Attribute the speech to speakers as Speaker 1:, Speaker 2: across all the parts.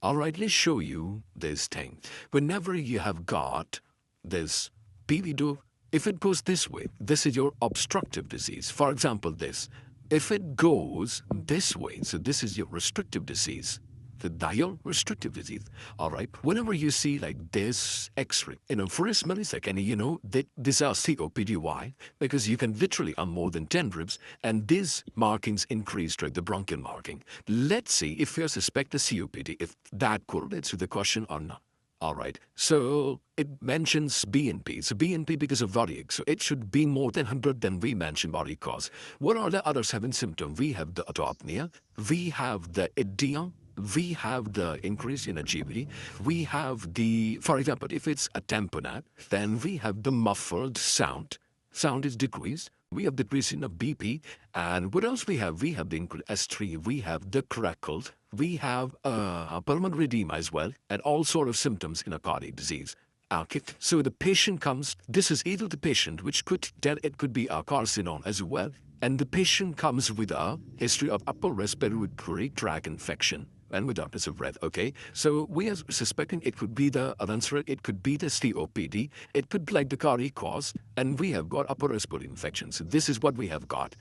Speaker 1: All right, let's show you this thing. Whenever you have got this PV2, if it goes this way, this is your obstructive disease. For example, this. If it goes this way, so this is your restrictive disease. The dial restrictive disease. All right. Whenever you see like this X-ray, for a millisecond, that these are COPD. Why? Because you can literally on more than 10 ribs, and these markings increase like the bronchial marking. Let's see if you suspect a COPD, if that correlates with the question or not. All right. So it mentions BNP. So BNP because of variage. So it should be more than 100 than we mentioned body cause. What are the other 7 symptoms? We have the autopnea. We have the edema. We have the increase in agility. We have the, for example, if it's a tamponade, then we have the muffled sound. Sound is decreased. We have decrease in a BP. And what else we have? We have the S3. We have the crackled. We have a pulmonary edema as well, and all sort of symptoms in a cardiac disease. Okay, so the patient comes, this is either the patient, which could tell it could be a carcinoma as well, and the patient comes with a history of upper respiratory tract infection and with shortness of breath. Okay, so we are suspecting it could be the answer, it could be the COPD, it could be like the cardiac cause, and we have got upper respiratory infection. So this is what we have got.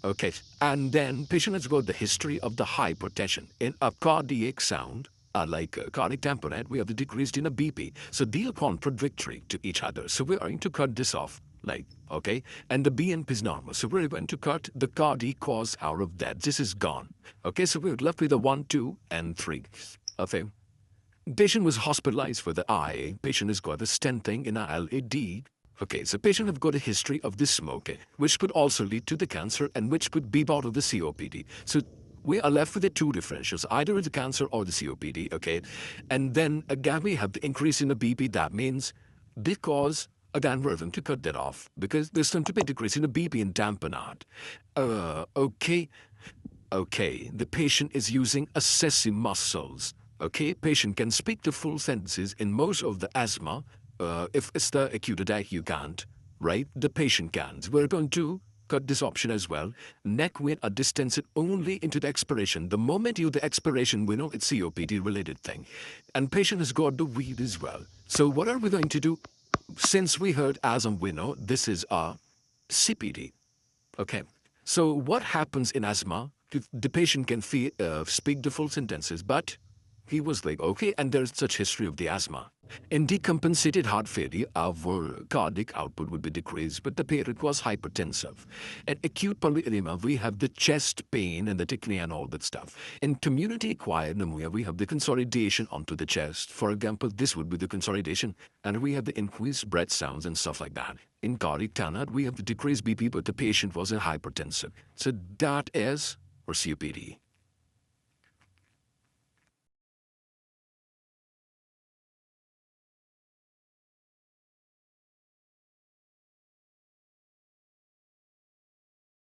Speaker 1: Okay, and then patient has got the history of the hypertension in a cardiac sound. Like cardiac tamponade, we have the decreased in a BP. So they are contradictory to each other. So we're going to cut this off, okay? And the BNP is normal. So we're going to cut the cardiac cause out of that. This is gone. Okay, so we're left with the 1, 2, and 3. Okay. Patient was hospitalized for the eye. Patient has got a stenting in a LAD. Okay, so patient have got a history of this smoking, which could also lead to the cancer and which could be part of the COPD. So we are left with the 2 differentials, either the cancer or the COPD, okay? And then again, we have the increase in the BP. That means because, again, we're going to cut that off because there's going to be a decrease in the BP in tamponade. Okay, the patient is using accessory muscles. Okay, patient can speak the full sentences in most of the asthma. If it's the acute attack, you can't, right? The patient can. We're going to cut this option as well. Neck vein are distended only into the expiration. The moment you the expiration, we know it's COPD related thing. And patient has got the weed as well. So what are we going to do? Since we heard asthma, we know this is a CPD. Okay. So what happens in asthma? The patient can speak the full sentences, but he was like, okay, and there's such history of the asthma. In decompensated heart failure, our cardiac output would be decreased, but the patient was hypertensive. In acute pulmonary edema, we have the chest pain and the dyspnea and all that stuff. In community-acquired pneumonia, we have the consolidation onto the chest. For example, this would be the consolidation, and we have the increased breath sounds and stuff like that. In cardiac tamponade, we have the decreased BP, but the patient was hypertensive. So that is for COPD.